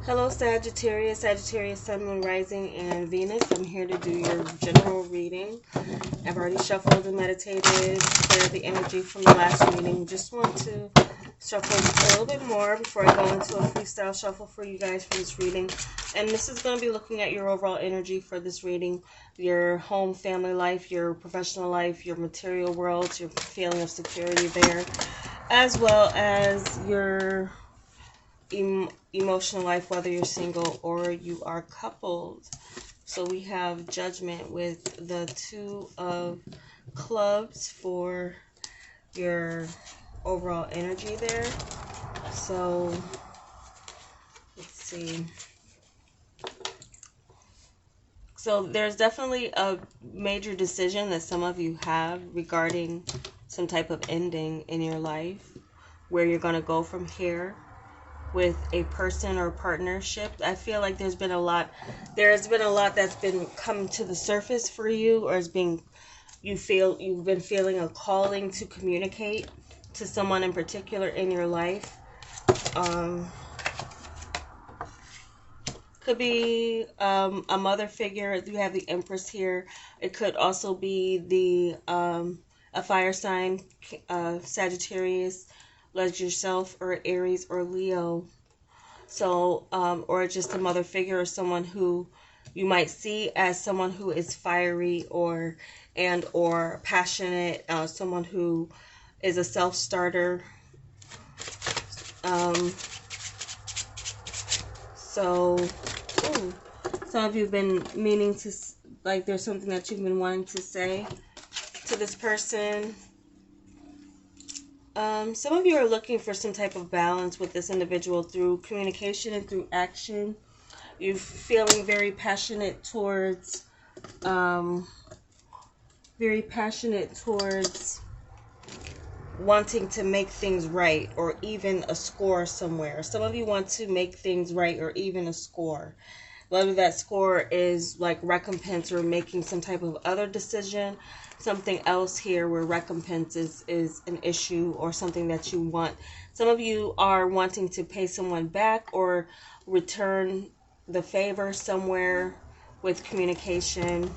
Hello Sagittarius, Sagittarius, Sun, Moon, Rising, and Venus. I'm here to do your general reading. I've already shuffled and meditated, cleared the energy from the last reading. Just want to shuffle just a little bit more before I go into a freestyle shuffle for you guys for this reading. And this is going to be looking at your overall energy for this reading. Your home, family life, your professional life, your material world, your feeling of security there, as well as your emotional life, whether you're single or you are coupled. So we have Judgment with the Two of Clubs for your overall energy there. So let's see. So there's definitely a major decision that some of you have regarding some type of ending in your life, where you're going to go from here with a person or partnership. I feel like there's been a lot that's been come to the surface for you, or you've been feeling a calling to communicate to someone in particular in your life. Could be a mother figure. You have the Empress here. It could also be a fire sign, Sagittarius, like yourself, or Aries or Leo. So or just a mother figure, or someone who you might see as someone who is fiery or passionate, someone who is a self-starter. Some of you have been meaning to, like, there's something that you've been wanting to say to this person. Some of you are looking for some type of balance with this individual through communication and through action. You're feeling very passionate towards wanting to make things right, or even a score somewhere. Some of you want to make things right, or even a score. Whether that score is like recompense or making some type of other decision, something else here where recompense is an issue or something that you want. Some of you are wanting to pay someone back or return the favor somewhere with communication,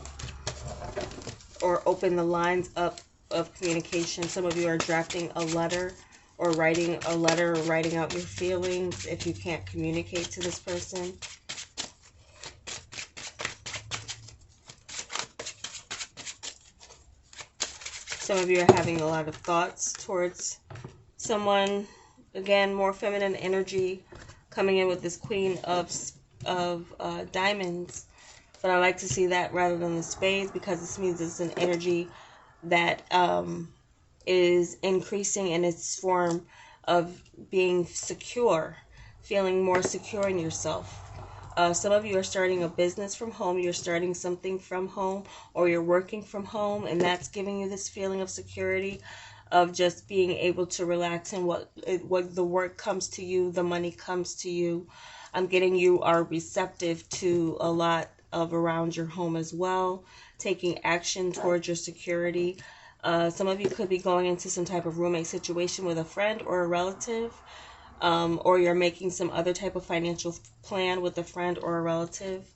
or open the lines up of communication. Some of you are drafting a letter or writing a letter, or writing out your feelings if you can't communicate to this person. Some of you are having a lot of thoughts towards someone. Again, more feminine energy coming in with this Queen of Diamonds. But I like to see that rather than the spades, because this means it's an energy that is increasing in its form of being secure, feeling more secure in yourself. Some of you are starting a business from home. You're starting something from home, or you're working from home, and that's giving you this feeling of security, of just being able to relax, and what the work comes to you, the money comes to you. I'm getting you are receptive to a lot of around your home as well, taking action towards your security. Some of you could be going into some type of roommate situation with a friend or a relative. Or you're making some other type of financial plan with a friend or a relative.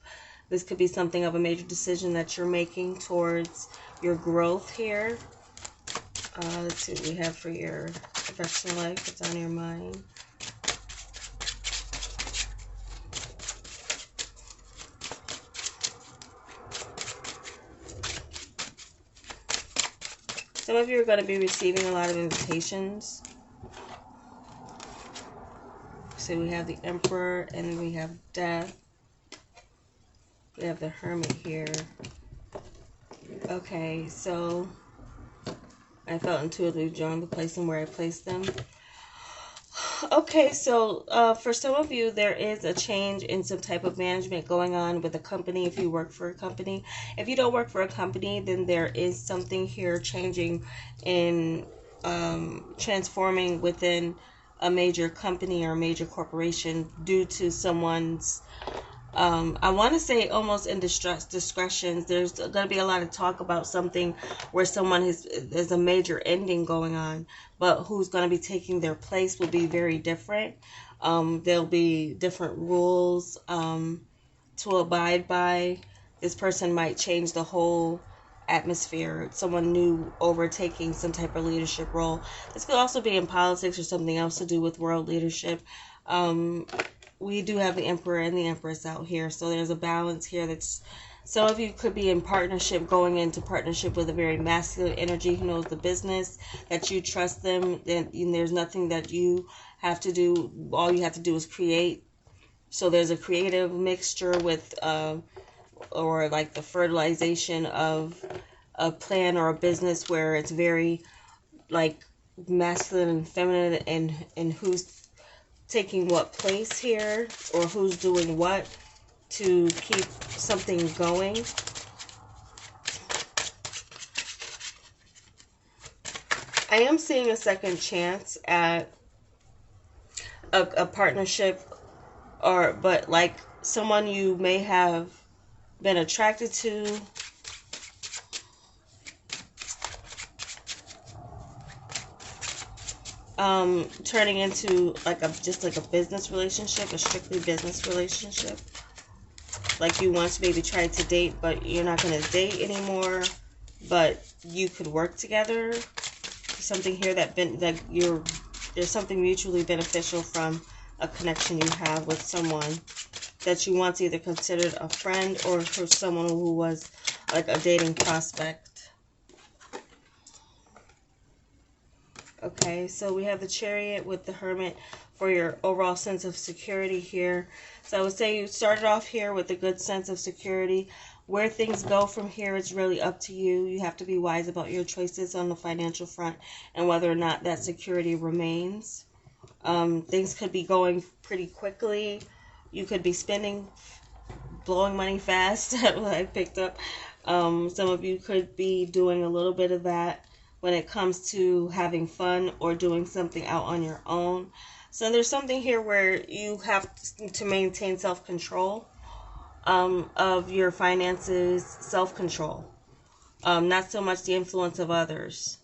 This could be something of a major decision that you're making towards your growth here. Let's see what we have for your professional life. What's on your mind? Some of you are going to be receiving a lot of invitations. So we have the Emperor, and then we have Death. We have the Hermit here. Okay, so I felt intuitively drawn to place them where I placed them. Okay, so for some of you, there is a change in some type of management going on with a company, if you work for a company. If you don't work for a company, then there is something here changing in transforming within a major company or a major corporation due to someone's I want to say almost indiscretions. There's going to be a lot of talk about something where there's a major ending going on, but who's going to be taking their place will be very different. There'll be different rules to abide by. This person might change the whole atmosphere. Someone new overtaking some type of leadership role. This could also be in politics or something else to do with world leadership. We do have the Emperor and the Empress out here, so there's a balance here. That's some of you could be in partnership, going into partnership with a very masculine energy who knows the business, that you trust them, and there's nothing that you have to do. All you have to do is create. So there's a creative mixture with or like the fertilization of a plan or a business where it's very like masculine and feminine, and who's taking what place here or who's doing what to keep something going. I am seeing a second chance at a partnership, but like someone you may have been attracted to, turning into like just like a business relationship, a strictly business relationship. Like you once maybe tried to date, but you're not going to date anymore, but you could work together. Something here there's something mutually beneficial from a connection you have with someone that you once either considered a friend or for someone who was like a dating prospect. Okay, so we have the Chariot with the Hermit for your overall sense of security here. So I would say you started off here with a good sense of security. Where things go from here is really up to you. You have to be wise about your choices on the financial front and whether or not that security remains. Things could be going pretty quickly. You could be blowing money fast, what I picked up. Some of you could be doing a little bit of that when it comes to having fun or doing something out on your own. So there's something here where you have to maintain self-control of your finances, self-control. Not so much the influence of others.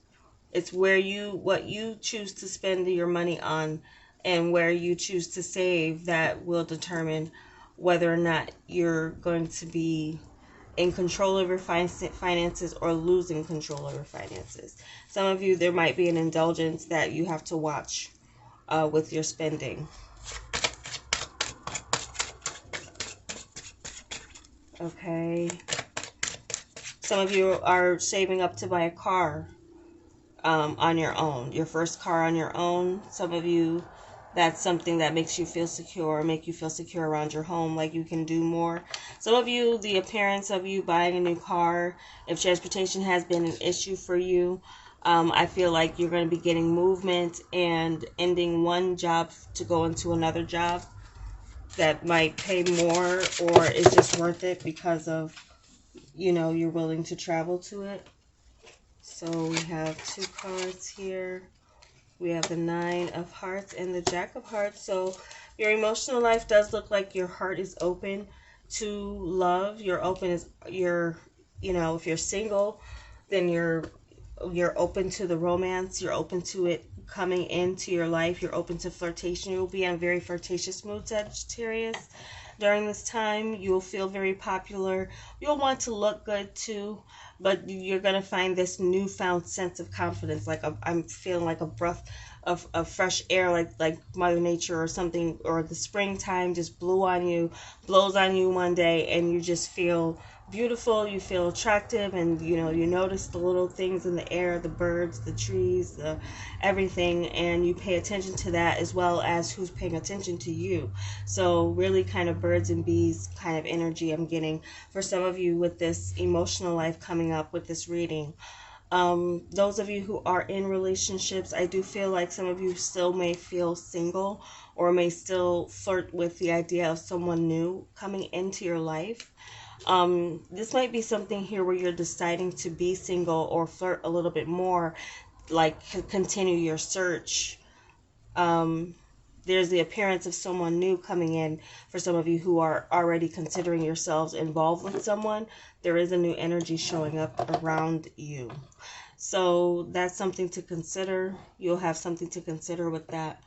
It's what you choose to spend your money on and where you choose to save that will determine whether or not you're going to be in control of your finances or losing control of your finances. Some of you, there might be an indulgence that you have to watch with your spending. Okay. Some of you are saving up to buy a car on your own. Your first car on your own. Some of you, that's something that makes you feel secure, make you feel secure around your home, like you can do more. Some of you, the appearance of you buying a new car, if transportation has been an issue for you, I feel like you're going to be getting movement and ending one job to go into another job that might pay more or is just worth it because of, you're willing to travel to it. So we have 2 cards here. We have the 9 of Hearts and the Jack of Hearts. So your emotional life does look like your heart is open to love. If you're single, then you're open to the romance. You're open to it coming into your life. You're open to flirtation. You'll be in a very flirtatious mood, Sagittarius. During this time, you'll feel very popular. You'll want to look good too, but you're going to find this newfound sense of confidence. Like I'm feeling like a breath of fresh air, like Mother Nature or something, or the springtime just blows on you one day, and you just feel beautiful, you feel attractive, and you notice the little things in the air, the birds, the trees, everything, and you pay attention to that as well as who's paying attention to you. So really kind of birds and bees kind of energy I'm getting for some of you with this emotional life coming up with this reading. Those of you who are in relationships, I do feel like some of you still may feel single or may still flirt with the idea of someone new coming into your life. This might be something here where you're deciding to be single or flirt a little bit more, like continue your search. There's the appearance of someone new coming in for some of you who are already considering yourselves involved with someone. There is a new energy showing up around you. So that's something to consider. You'll have something to consider with that.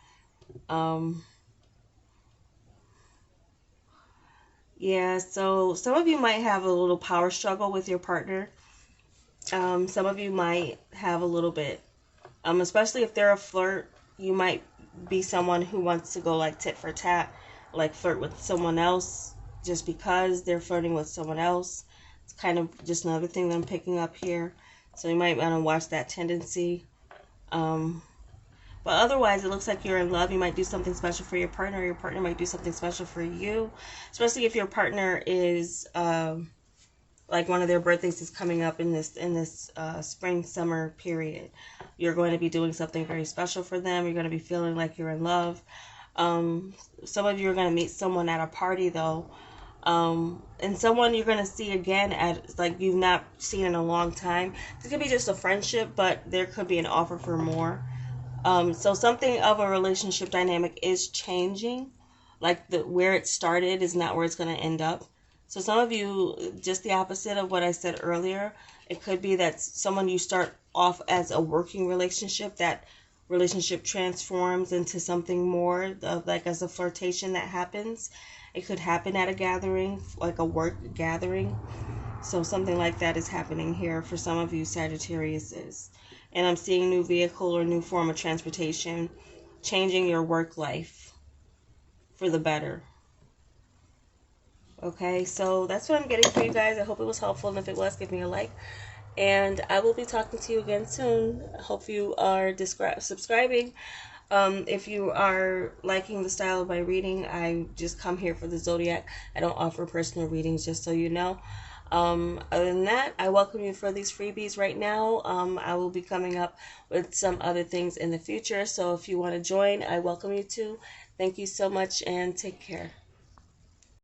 Yeah, so some of you might have a little power struggle with your partner. Some of you might have a little bit, especially if they're a flirt. You might be someone who wants to go like tit for tat, like flirt with someone else just because they're flirting with someone else. It's kind of just another thing that I'm picking up here. So you might want to watch that tendency. But otherwise, it looks like you're in love. You might do something special for your partner. Or your partner might do something special for you, especially if your partner is like one of their birthdays is coming up in this spring summer period. You're going to be doing something very special for them. You're going to be feeling like you're in love. Some of you are going to meet someone at a party though, and someone you're going to see again at like you've not seen in a long time. This could be just a friendship, but there could be an offer for more. So something of a relationship dynamic is changing. Like where it started is not where it's going to end up. So some of you, just the opposite of what I said earlier, it could be that someone you start off as a working relationship, that relationship transforms into something more, like as a flirtation that happens. It could happen at a gathering, like a work gathering. So something like that is happening here for some of you Sagittariuses. And I'm seeing new vehicle or new form of transportation, changing your work life for the better. Okay, so that's what I'm getting for you guys. I hope it was helpful, and if it was, give me a like. And I will be talking to you again soon. I hope you are subscribing. If you are liking the style of my reading, I just come here for the zodiac. I don't offer personal readings, just so you know. Other than that, I welcome you for these freebies right now. I will be coming up with some other things in the future. So if you want to join, I welcome you to. Thank you so much and take care.